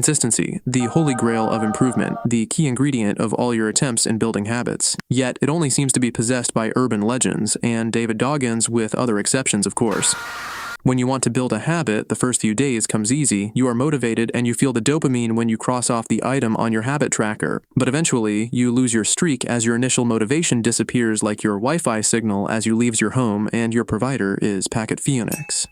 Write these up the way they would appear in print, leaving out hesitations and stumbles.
Consistency, the holy grail of improvement, the key ingredient of all your attempts in building habits. Yet, it only seems to be possessed by urban legends, and David Goggins with other exceptions, of course. When you want to build a habit, the first few days comes easy, you are motivated, and you feel the dopamine when you cross off the item on your habit tracker. But eventually, you lose your streak as your initial motivation disappears like your Wi-Fi signal as you leaves your home, and your provider is Packet Phoenix.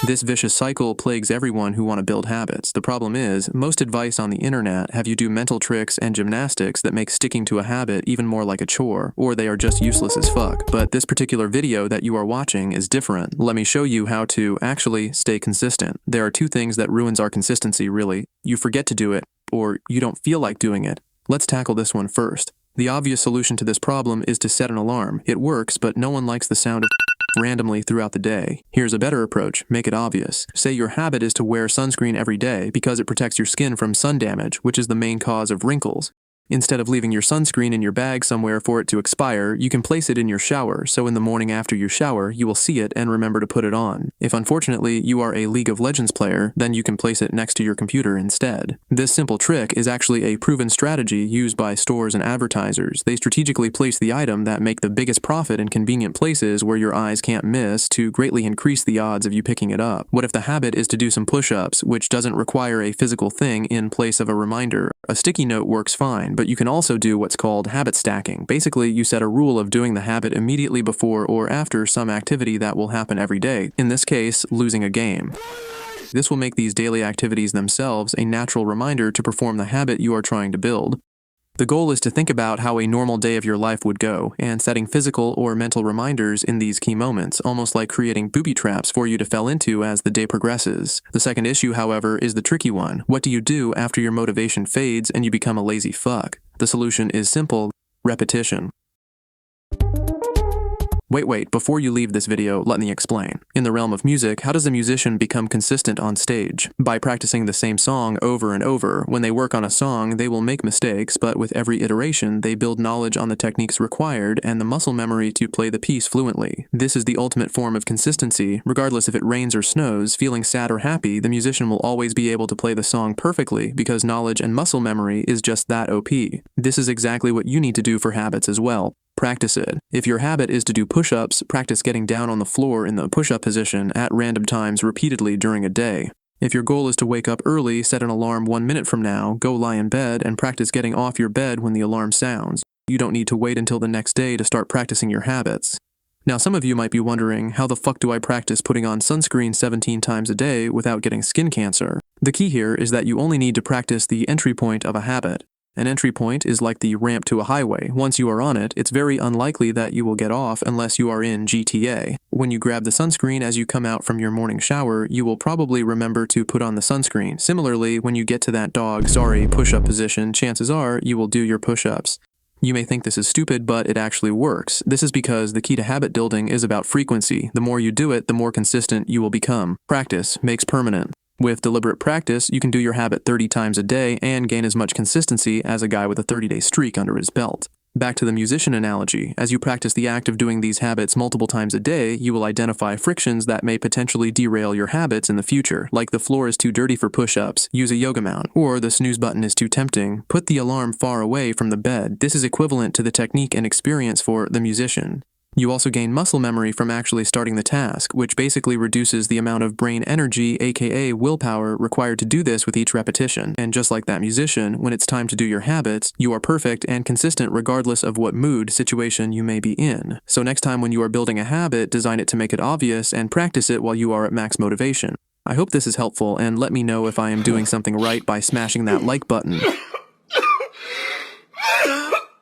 This vicious cycle plagues everyone who want to build habits. The problem is, most advice on the internet have you do mental tricks and gymnastics that make sticking to a habit even more like a chore, or they are just useless as fuck. But this particular video that you are watching is different. Let me show you how to actually stay consistent. There are two things that ruins our consistency, really. You forget to do it, or you don't feel like doing it. Let's tackle this one first. The obvious solution to this problem is to set an alarm. It works, but no one likes the sound of randomly throughout the day. Here's a better approach. Make it obvious. Say your habit is to wear sunscreen every day because it protects your skin from sun damage, which is the main cause of wrinkles. Instead of leaving your sunscreen in your bag somewhere for it to expire, you can place it in your shower, so in the morning after you shower, you will see it and remember to put it on. If unfortunately you are a League of Legends player, then you can place it next to your computer instead. This simple trick is actually a proven strategy used by stores and advertisers. They strategically place the item that make the biggest profit in convenient places where your eyes can't miss to greatly increase the odds of you picking it up. What if the habit is to do some push-ups, which doesn't require a physical thing in place of a reminder? A sticky note works fine, but you can also do what's called habit stacking. Basically, you set a rule of doing the habit immediately before or after some activity that will happen every day. In this case, losing a game. This will make these daily activities themselves a natural reminder to perform the habit you are trying to build. The goal is to think about how a normal day of your life would go, and setting physical or mental reminders in these key moments, almost like creating booby traps for you to fall into as the day progresses. The second issue, however, is the tricky one. What do you do after your motivation fades and you become a lazy fuck? The solution is simple: repetition. Wait, before you leave this video, let me explain. In the realm of music, how does a musician become consistent on stage? By practicing the same song over and over. When they work on a song, they will make mistakes, but with every iteration, they build knowledge on the techniques required and the muscle memory to play the piece fluently. This is the ultimate form of consistency. Regardless if it rains or snows, feeling sad or happy, the musician will always be able to play the song perfectly because knowledge and muscle memory is just that OP. This is exactly what you need to do for habits as well. Practice it. If your habit is to do push-ups, practice getting down on the floor in the push-up position at random times repeatedly during a day. If your goal is to wake up early, set an alarm 1 minute from now, go lie in bed, and practice getting off your bed when the alarm sounds. You don't need to wait until the next day to start practicing your habits. Now, some of you might be wondering, how the fuck do I practice putting on sunscreen 17 times a day without getting skin cancer? The key here is that you only need to practice the entry point of a habit. An entry point is like the ramp to a highway. Once you are on it, it's very unlikely that you will get off unless you are in GTA. When you grab the sunscreen as you come out from your morning shower, you will probably remember to put on the sunscreen. Similarly, when you get to that push-up position, chances are you will do your push-ups. You may think this is stupid, but it actually works. This is because the key to habit building is about frequency. The more you do it, the more consistent you will become. Practice makes permanent. With deliberate practice, you can do your habit 30 times a day and gain as much consistency as a guy with a 30-day streak under his belt. Back to the musician analogy. As you practice the act of doing these habits multiple times a day, you will identify frictions that may potentially derail your habits in the future, like the floor is too dirty for push-ups, use a yoga mat, or the snooze button is too tempting, put the alarm far away from the bed. This is equivalent to the technique and experience for the musician. You also gain muscle memory from actually starting the task, which basically reduces the amount of brain energy, aka willpower, required to do this with each repetition. And just like that musician, when it's time to do your habits, you are perfect and consistent regardless of what mood, situation you may be in. So next time when you are building a habit, design it to make it obvious and practice it while you are at max motivation. I hope this is helpful, and let me know if I am doing something right by smashing that like button.